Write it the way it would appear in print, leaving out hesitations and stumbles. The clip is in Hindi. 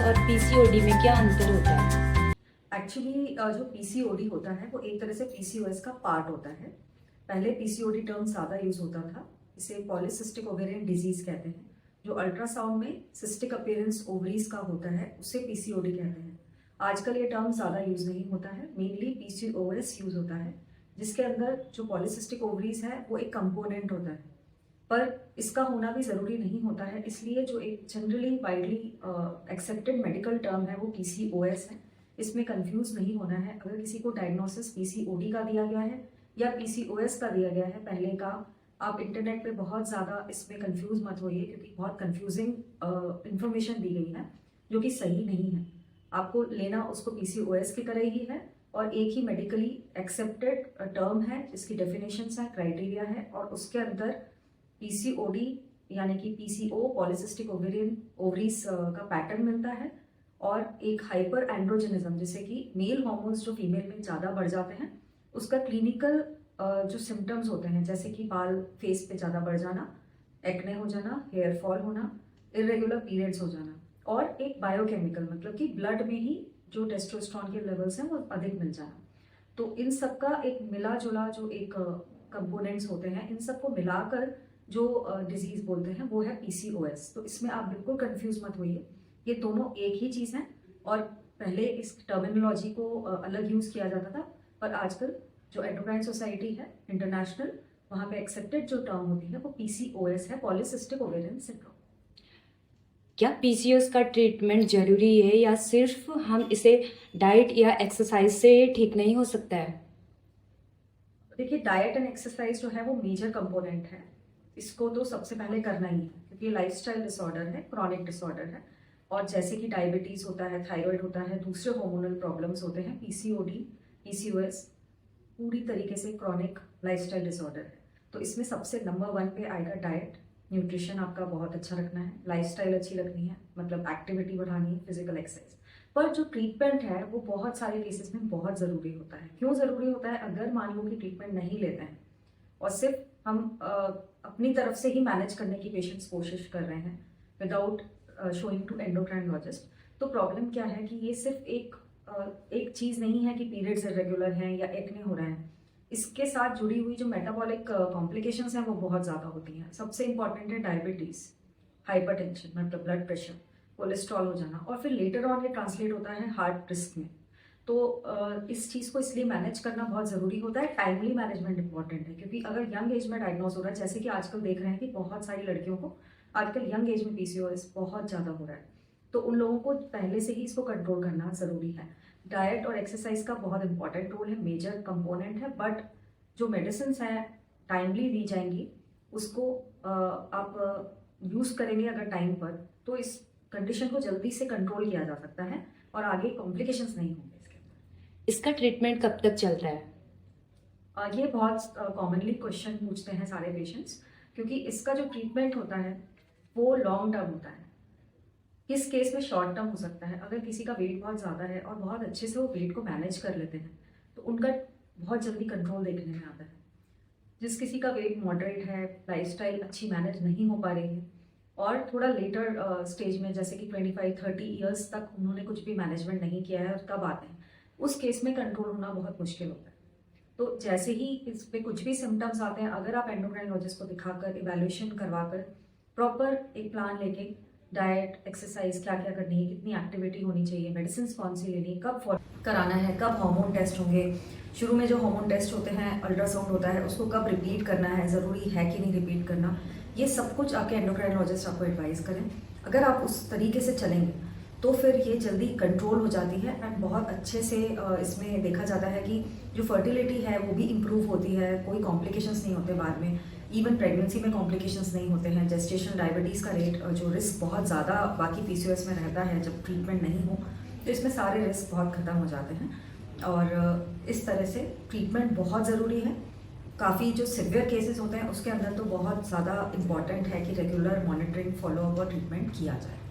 और पीसीओडी में क्या अंतर होता है? एक्चुअली जो पीसीओडी होता है वो एक तरह से पीसीओएस का पार्ट होता है। पहले पीसीओडी टर्म ज़्यादा यूज होता था। इसे पॉलीसिस्टिक ओवेरियन डिजीज कहते हैं। जो अल्ट्रासाउंड में सिस्टिक अपीयरेंस ओवरीज का होता है उसे पीसीओडी कहते हैं। आजकल ये टर्म ज़्यादा यूज नहीं होता है, मेनली पीसीओएस यूज होता है, जिसके अंदर जो पॉलीसिस्टिक ओवरीज है वो एक कंपोनेंट होता है। पर इसका होना भी ज़रूरी नहीं होता है, इसलिए जो एक generally widely accepted medical term है वो पीसीओएस है। इसमें कंफ्यूज नहीं होना है। अगर किसी को डायग्नोसिस पीसीओडी का दिया गया है या पीसीओएस का दिया गया है पहले का, आप इंटरनेट पे बहुत ज़्यादा इसमें कंफ्यूज मत होइए, क्योंकि बहुत कंफ्यूजिंग इंफॉर्मेशन दी गई है जो कि सही नहीं है। आपको लेना उसको पीसीओएस की तरह ही है और एक ही मेडिकली एक्सेप्टेड टर्म है जिसकी डेफिनेशंस है, क्राइटेरिया है, और उसके अंदर पीसीओडी यानी कि पीसीओ पॉलीसिस्टिक ओवेरियन ओवरीज का पैटर्न मिलता है, और एक हाइपर एंड्रोजेनिज्म जैसे कि मेल हार्मोन्स जो फीमेल में ज़्यादा बढ़ जाते हैं उसका क्लिनिकल जो सिम्टम्स होते हैं, जैसे कि बाल फेस पे ज़्यादा बढ़ जाना, एक्ने हो जाना, हेयर फॉल होना, इरेगुलर पीरियड्स हो जाना, और एक बायोकेमिकल मतलब कि ब्लड में ही जो टेस्टोस्टेरोन के लेवल्स हैं वो अधिक मिल जाना। तो इन सब का एक मिला जुला जो एक कंपोनेंट्स होते हैं, इन सबको मिलाकर जो डिजीज बोलते हैं वो है पीसीओएस। तो इसमें आप बिल्कुल कंफ्यूज मत होइए, ये दोनों एक ही चीज़ है। और पहले इस टर्मिनोलॉजी को अलग यूज़ किया जाता था, पर आजकल जो एंडोक्राइन सोसाइटी है इंटरनेशनल, वहाँ पे एक्सेप्टेड जो टर्म होती है वो पीसीओएस है, पॉलीसिस्टिक ओवेरियन सिंड्रोम। क्या पीसीओएस का ट्रीटमेंट जरूरी है या सिर्फ हम इसे डाइट या एक्सरसाइज से ठीक नहीं हो सकता है? देखिए, डाइट एंड एक्सरसाइज जो है वो मेजर कंपोनेंट है। इसको तो सबसे पहले करना ही है, क्योंकि लाइफस्टाइल डिसऑर्डर है, क्रॉनिक डिसऑर्डर है, और जैसे कि डायबिटीज़ होता है, थायराइड होता है, दूसरे हार्मोनल प्रॉब्लम्स होते हैं, पीसीओडी पीसीओएस पूरी तरीके से क्रॉनिक लाइफस्टाइल डिसऑर्डर है। तो इसमें सबसे नंबर 1 पे आएगा डाइट। न्यूट्रिशन आपका बहुत अच्छा रखना है, लाइफस्टाइल अच्छी रखनी है, मतलब एक्टिविटी बढ़ानी है, फिजिकल एक्सरसाइज। पर जो ट्रीटमेंट है वो बहुत सारे केसेस में बहुत ज़रूरी होता है। क्यों ज़रूरी होता है? अगर मान लो कि ट्रीटमेंट नहीं लेते हैं और सिर्फ हम अपनी तरफ से ही मैनेज करने की पेशेंट्स कोशिश कर रहे हैं विदाउट शोइंग टू एंडोक्राइनोलॉजिस्ट, तो प्रॉब्लम क्या है कि ये सिर्फ एक चीज़ नहीं है कि पीरियड्स इरेगुलर हैं या एक्ने हो रहा है। इसके साथ जुड़ी हुई जो मेटाबॉलिक कॉम्प्लिकेशंस हैं वो बहुत ज़्यादा होती हैं। सबसे इंपॉर्टेंट है डायबिटीज़, हाइपरटेंशन मतलब ब्लड प्रेशर, कोलेस्ट्रॉल हो जाना, और फिर लेटर ऑन ये ट्रांसलेट होता है हार्ट रिस्क में। तो इस चीज़ को इसलिए मैनेज करना बहुत ज़रूरी होता है। टाइमली मैनेजमेंट इंपॉर्टेंट है, क्योंकि अगर यंग एज में डायग्नोज हो रहा है, जैसे कि आजकल देख रहे हैं कि बहुत सारी लड़कियों को आजकल यंग एज में पीसीओएस बहुत ज़्यादा हो रहा है, तो उन लोगों को पहले से ही इसको कंट्रोल करना ज़रूरी है। डाइट और एक्सरसाइज का बहुत इंपॉर्टेंट रोल है, मेजर कंपोनेंट है, बट जो मेडिसिन है टाइमली दी जाएंगी, उसको आप यूज़ करेंगे अगर टाइम पर, तो इस कंडीशन को जल्दी से कंट्रोल किया जा सकता है और आगे कॉम्प्लिकेशंस नहीं होंगे इसके अंदर। इसका ट्रीटमेंट कब तक चल रहा है? ये बहुत कॉमनली क्वेश्चन पूछते हैं सारे पेशेंट्स, क्योंकि इसका जो ट्रीटमेंट होता है वो लॉन्ग टर्म होता है। किस केस में शॉर्ट टर्म हो सकता है, अगर किसी का वेट बहुत ज़्यादा है और बहुत अच्छे से वो वेट को मैनेज कर लेते हैं तो उनका बहुत जल्दी कंट्रोल देखने में आता है। जिस किसी का वेट मॉडरेट है, लाइफस्टाइल अच्छी मैनेज नहीं हो पा रही है, और थोड़ा लेटर स्टेज में जैसे कि 25-30 ईयर्स तक उन्होंने कुछ भी मैनेजमेंट नहीं किया है और तब आते हैं, उस केस में कंट्रोल होना बहुत मुश्किल होता है। तो जैसे ही इस पे कुछ भी सिम्टम्स आते हैं, अगर आप एंडोक्राइनोलॉजिस्ट को दिखाकर इवैल्यूएशन करवाकर प्रॉपर एक प्लान लेके, डाइट, एक्सरसाइज क्या क्या करनी है, कितनी एक्टिविटी होनी चाहिए, मेडिसिन कौन सी लेनी है, कब फॉलो कराना है, कब हार्मोन टेस्ट होंगे, शुरू में जो हार्मोन टेस्ट होते हैं, अल्ट्रासाउंड होता है, उसको कब रिपीट करना है, ज़रूरी है कि नहीं रिपीट करना, ये सब कुछ आके एंडोक्राइनोलॉजिस्ट आपको एडवाइस करें। अगर आप उस तरीके से चलेंगे तो फिर ये जल्दी कंट्रोल हो जाती है, एंड बहुत अच्छे से इसमें देखा जाता है कि जो फर्टिलिटी है वो भी इम्प्रूव होती है, कोई कॉम्प्लिकेशंस नहीं होते बाद में, इवन प्रेगनेंसी में कॉम्प्लिकेशंस नहीं होते हैं। जेस्टेशन डायबिटीज़ का रेट जो रिस्क बहुत ज़्यादा बाकी पीसीओएस में रहता है जब ट्रीटमेंट नहीं हो, तो इसमें सारे रिस्क बहुत ख़त्म हो जाते हैं। और इस तरह से ट्रीटमेंट बहुत ज़रूरी है। काफ़ी जो सिवियर केसेस होते हैं उसके अंदर तो बहुत ज़्यादा इम्पॉर्टेंट है कि रेगुलर मॉनिटरिंग, फॉलोअप और ट्रीटमेंट किया जाए।